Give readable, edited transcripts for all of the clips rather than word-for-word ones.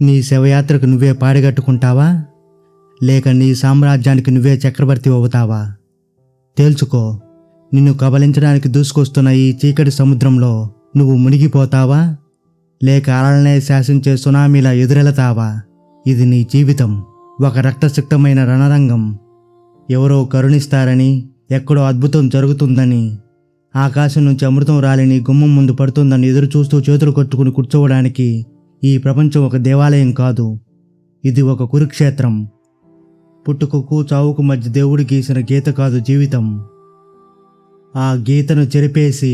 నీ శవయాత్రకు నువ్వే పాడిగట్టుకుంటావా, లేక నీ సామ్రాజ్యానికి నువ్వే చక్రవర్తి అవుతావా? తేల్చుకో. నిన్ను కబలించడానికి దూసుకొస్తున్న ఈ చీకటి సముద్రంలో నువ్వు మునిగిపోతావా, లేక అలలనే శాసించే సునామీలా ఎదురెళతావా? ఇది నీ జీవితం, ఒక రక్తసిక్తమైన రణరంగం. ఎవరో కరుణిస్తారని, ఎక్కడో అద్భుతం జరుగుతుందని, ఆకాశం నుంచి అమృతం రాలి నీ గుమ్మం ముందు పడుతుందని ఎదురు చూస్తూ చేతులు కట్టుకుని కూర్చోవడానికి ఈ ప్రపంచం ఒక దేవాలయం కాదు, ఇది ఒక కురుక్షేత్రం. పుట్టుకకు చావుకు మధ్య దేవుడు గీసిన గీత కాదు జీవితం. ఆ గీతను చెరిపేసి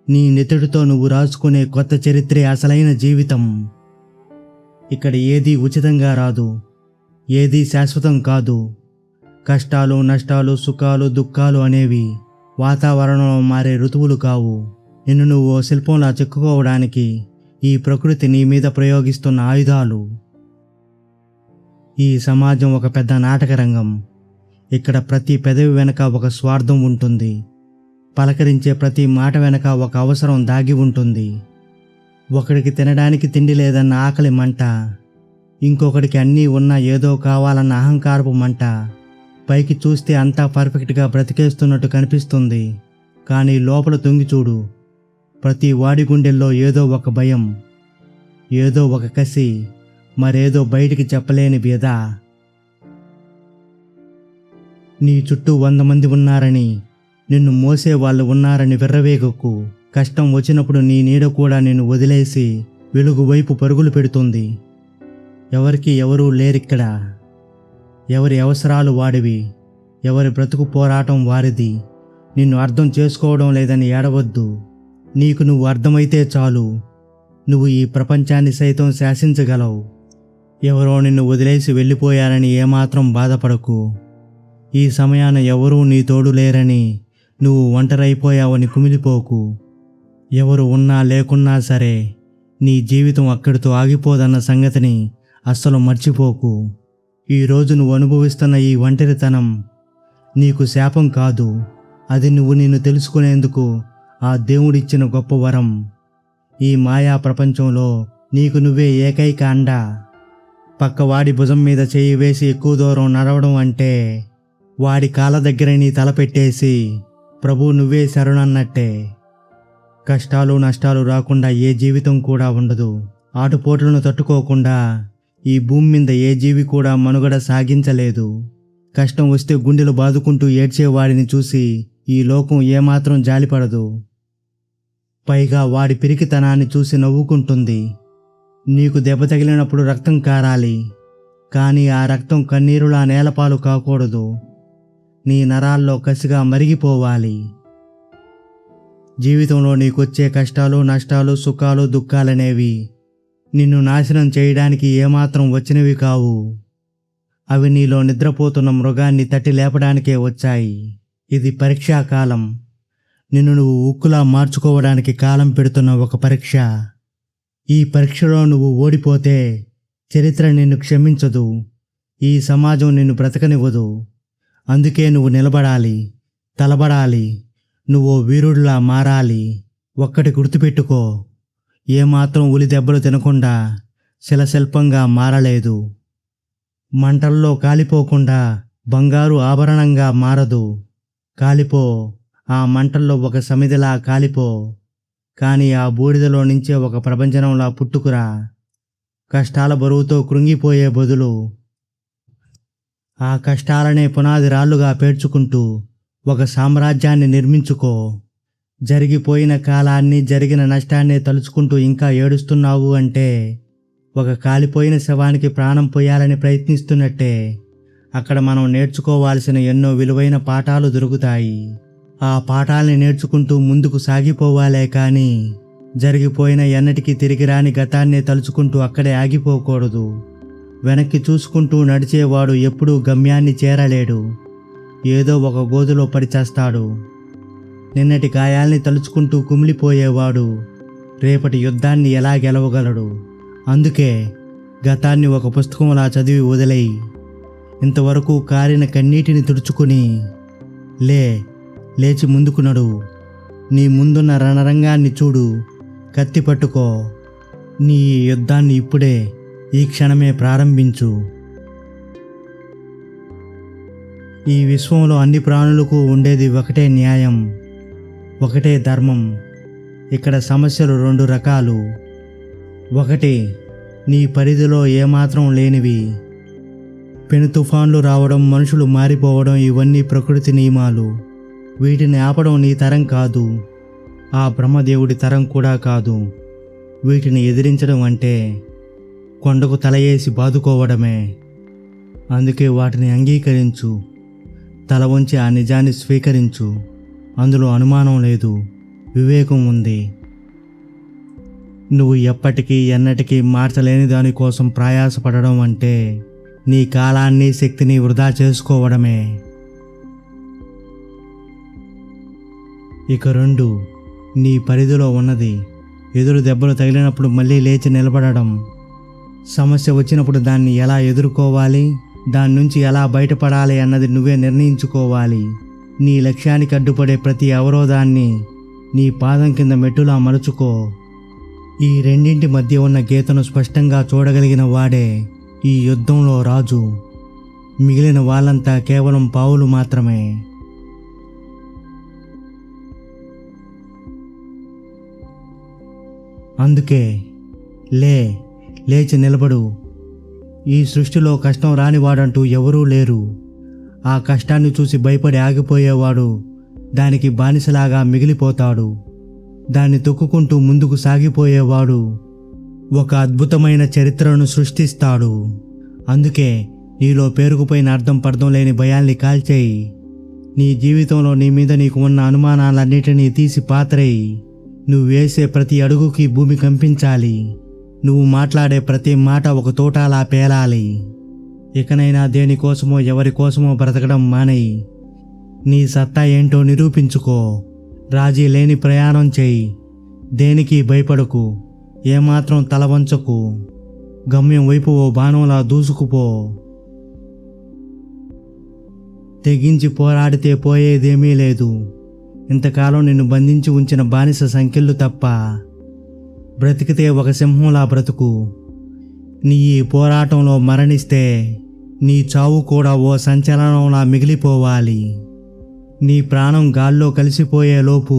నీ నెత్తుడితో నువ్వు రాసుకునే కొత్త చరిత్రే అసలైన జీవితం. ఇక్కడ ఏదీ ఉచితంగా రాదు, ఏదీ శాశ్వతం కాదు. కష్టాలు, నష్టాలు, సుఖాలు, దుఃఖాలు అనేవి వాతావరణంలో మారే ఋతువులు కావు. నిన్ను నువ్వు ఓ శిల్పంలా చెక్కుకోవడానికి ఈ ప్రకృతి నీ మీద ప్రయోగిస్తున్న ఆయుధాలు. ఈ సమాజం ఒక పెద్ద నాటక రంగం. ఇక్కడ ప్రతి పెదవి వెనక ఒక స్వార్థం ఉంటుంది. పలకరించే ప్రతి మాట వెనక ఒక అవసరం దాగి ఉంటుంది. ఒకడికి తినడానికి తిండి లేదన్న ఆకలి మంట, ఇంకొకడికి అన్నీ ఉన్నా ఏదో కావాలన్న అహంకారపు మంట. పైకి చూస్తే అంతా పర్ఫెక్ట్గా బ్రతికేస్తున్నట్టు కనిపిస్తుంది, కానీ లోపల తొంగి చూడు, ప్రతి వాడి గుండెల్లో ఏదో ఒక భయం, ఏదో ఒక కసి, మరేదో బయటికి చెప్పలేని వ్యధ. నీ చుట్టూ 100 మంది ఉన్నారని, నిన్ను మోసే వాళ్ళు ఉన్నారని విర్రవేగకు. కష్టం వచ్చినప్పుడు నీ నీడ కూడా నిన్ను వదిలేసి వెలుగు వైపు పరుగులు పెడుతుంది. ఎవరికి ఎవరూ లేరిక్కడ. ఎవరి అవసరాలు వాడివి, ఎవరి బ్రతుకు పోరాటం వారిది. నిన్ను అర్థం చేసుకోవడం లేదని ఏడవద్దు. నీకు నువ్వు అర్థమైతే చాలు, నువ్వు ఈ ప్రపంచాన్ని సైతం శాసించగలవు. ఎవరో నిన్ను వదిలేసి వెళ్ళిపోయారని ఏమాత్రం బాధపడకు. ఈ సమయాన ఎవరూ నీ తోడు లేరని, నువ్వు ఒంటరైపోయావని కుమిలిపోకు. ఎవరు ఉన్నా లేకున్నా సరే నీ జీవితం అక్కడితో ఆగిపోదన్న సంగతిని అస్సలు మర్చిపోకు. ఈరోజు నువ్వు అనుభవిస్తున్న ఈ ఒంటరితనం నీకు శాపం కాదు, అది నువ్వు నిన్ను తెలుసుకునేందుకు ఆ దేవుడిచ్చిన గొప్ప వరం. ఈ మాయా ప్రపంచంలో నీకు నువ్వే ఏకైక అండ. పక్కవాడి భుజం మీద చేయి వేసి ఎక్కువ దూరం నడవడం అంటే వాడి కాళ్ళ దగ్గర నీ తల పెట్టేసి ప్రభు నువ్వే శరణన్నట్టే. కష్టాలు నష్టాలు రాకుండా ఏ జీవితం కూడా ఉండదు. ఆటుపోట్లను తట్టుకోకుండా ఈ భూమి మీద ఏ జీవి కూడా మనుగడ సాగించలేదు. కష్టం వస్తే గుండెలు బాదుకుంటూ ఏడ్చేవాడిని చూసి ఈ లోకం ఏమాత్రం జాలిపడదు. పైగా వాడి పిరికితనాన్ని చూసి నవ్వుకుంటుంది. నీకు దెబ్బ తగిలినప్పుడు రక్తం కారాలి, కానీ ఆ రక్తం కన్నీరులా నేలపాలు కాకూడదు. నీ నరాల్లో కసిగా మరిగిపోవాలి. జీవితంలో నీకొచ్చే కష్టాలు, నష్టాలు, సుఖాలు, దుఃఖాలనేవి నిన్ను నాశనం చేయడానికి ఏమాత్రం వచ్చినవి కావు. అవి నీలో నిద్రపోతున్న మృగాన్ని తట్టి లేపడానికే వచ్చాయి. ఇది పరీక్షాకాలం. నిన్ను నువ్వు ఉక్కులా మార్చుకోవడానికి కాలం పెడుతున్న ఒక పరీక్ష. ఈ పరీక్షలో నువ్వు ఓడిపోతే చరిత్ర నిన్ను క్షమించదు, ఈ సమాజం నిన్ను బ్రతకనివ్వదు. అందుకే నువ్వు నిలబడాలి, తలబడాలి, నువ్వు వీరుడిలా మారాలి. ఒక్కటి గుర్తుపెట్టుకో, ఏమాత్రం ఉలి దెబ్బలు తినకుండా శిలశిల్పంగా మారలేదు. మంటల్లో కాలిపోకుండా బంగారు ఆభరణంగా మారదు. కాలిపో, ఆ మంటల్లో ఒక సమిదిలా కాలిపో, కానీ ఆ బూడిదలో నుంచే ఒక ప్రపంచంలా పుట్టుకురా. కష్టాల బరువుతో కృంగిపోయే బదులు ఆ కష్టాలనే పునాది రాళ్లుగా పేర్చుకుంటూ ఒక సామ్రాజ్యాన్ని నిర్మించుకో. జరిగిపోయిన కాలాన్ని, జరిగిన నష్టాన్ని తలుచుకుంటూ ఇంకా ఏడుస్తున్నావు అంటే ఒక కాలిపోయిన శవానికి ప్రాణం పోయాలని ప్రయత్నిస్తున్నట్టే. అక్కడ మనం నేర్చుకోవాల్సిన ఎన్నో విలువైన పాఠాలు దొరుకుతాయి. ఆ పాఠాలని నేర్చుకుంటూ ముందుకు సాగిపోవాలే కానీ జరిగిపోయిన ఎన్నటికీ తిరిగి రాని గతాన్నే తలుచుకుంటూ అక్కడే ఆగిపోకూడదు. వెనక్కి చూసుకుంటూ నడిచేవాడు ఎప్పుడూ గమ్యాన్ని చేరలేడు, ఏదో ఒక గోతులో పడి చేస్తాడు. నిన్నటి గాయాల్ని తలుచుకుంటూ కుమిలిపోయేవాడు రేపటి యుద్ధాన్ని ఎలా గెలవగలడు? అందుకే గతాన్ని ఒక పుస్తకంలా చదివి వదిలేయి. ఇంతవరకు కారిన కన్నీటిని తుడుచుకుని లేచి ముందుకు నడువు. నీ ముందున్న రణరంగాన్ని చూడు, కత్తి పట్టుకో. నీ యుద్ధాన్ని ఇప్పుడే ఈ క్షణమే ప్రారంభించు. ఈ విశ్వంలో అన్ని ప్రాణులకు ఉండేది ఒకటే న్యాయం, ఒకటే ధర్మం. ఇక్కడ సమస్యలు రెండు రకాలు. ఒకటి, నీ పరిధిలో ఏమాత్రం లేనివి. పెను తుఫాన్లు రావడం, మనుషులు మారిపోవడం, ఇవన్నీ ప్రకృతి నియమాలు. వీటిని ఆపడం నీ తరం కాదు, ఆ బ్రహ్మదేవుడి తరం కూడా కాదు. వీటిని ఎదిరించడం అంటే కొండకు తల వేసి బాదుకోవడమే. అందుకే వాటిని అంగీకరించు, తల వంచి ఆ నిజాన్ని స్వీకరించు. అందులో అనుమానం లేదు, వివేకం ఉంది. నువ్వు ఎప్పటికీ ఎన్నటికీ మార్చలేని దానికోసం ప్రయాసపడడం అంటే నీ కాలాన్ని, శక్తిని వృధా చేసుకోవడమే. ఇక 2, నీ పరిధిలో ఉన్నది. ఎదురు దెబ్బలు తగిలినప్పుడు మళ్ళీ లేచి నిలబడడం. సమస్య వచ్చినప్పుడు దాన్ని ఎలా ఎదుర్కోవాలి, దాని నుంచి ఎలా బయటపడాలి అన్నది నువ్వే నిర్ణయించుకోవాలి. నీ లక్ష్యానికి అడ్డుపడే ప్రతి అవరోధాన్ని నీ పాదం కింద మెట్టులా మలుచుకో. ఈ రెండింటి మధ్య ఉన్న గీతను స్పష్టంగా చూడగలిగిన వాడే ఈ యుద్ధంలో రాజు. మిగిలిన వాళ్ళంతా కేవలం పావులు మాత్రమే. అందుకే లేచి నిలబడు. ఈ సృష్టిలో కష్టం రానివాడంటూ ఎవరూ లేరు. ఆ కష్టాన్ని చూసి భయపడి ఆగిపోయేవాడు దానికి బానిసలాగా మిగిలిపోతాడు. దాన్ని తొక్కుకుంటూ ముందుకు సాగిపోయేవాడు ఒక అద్భుతమైన చరిత్రను సృష్టిస్తాడు. అందుకే నీలో పేరుకుపోయిన అర్థం పర్థం లేని భయాల్ని కాల్చేయి. నీ జీవితంలో నీ మీద నీకు ఉన్న అనుమానాలన్నిటినీ తీసి పాతరేయి. నువ్వు వేసే ప్రతి అడుగుకి భూమి కంపించాలి. నువ్వు మాట్లాడే ప్రతి మాట ఒక తోటాలా పేలాలి. ఇకనైనా దేనికోసమో ఎవరికోసమో బ్రతకడం మానేయి. నీ సత్తా ఏంటో నిరూపించుకో. రాజీ లేని ప్రయాణం చేయి. దేనికి భయపడకు, ఏమాత్రం తల వంచకు. గమ్యం వైపు ఓ బాణంలా దూసుకుపో. తెగించి పోరాడితే పోయేదేమీ లేదు. ఇంతకాలం నిన్ను బంధించి ఉంచిన బానిస సంఖ్యలు తప్ప. బ్రతికితే ఒక సింహంలా బ్రతుకు. నీ ఈ పోరాటంలో మరణిస్తే నీ చావు కూడా ఓ సంచలనంలా మిగిలిపోవాలి. నీ ప్రాణం గాల్లో కలిసిపోయేలోపు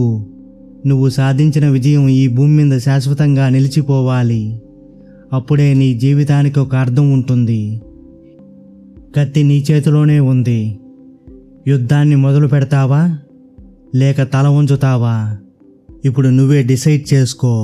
నువ్వు సాధించిన విజయం ఈ భూమి మీద శాశ్వతంగా నిలిచిపోవాలి. అప్పుడే నీ జీవితానికి ఒక అర్థం ఉంటుంది. కత్తి నీ చేతిలోనే ఉంది. యుద్ధాన్ని మొదలు పెడతావా లేక తల ఉంచుతావా? ఇప్పుడు నువ్వే డిసైడ్ చేసుకో.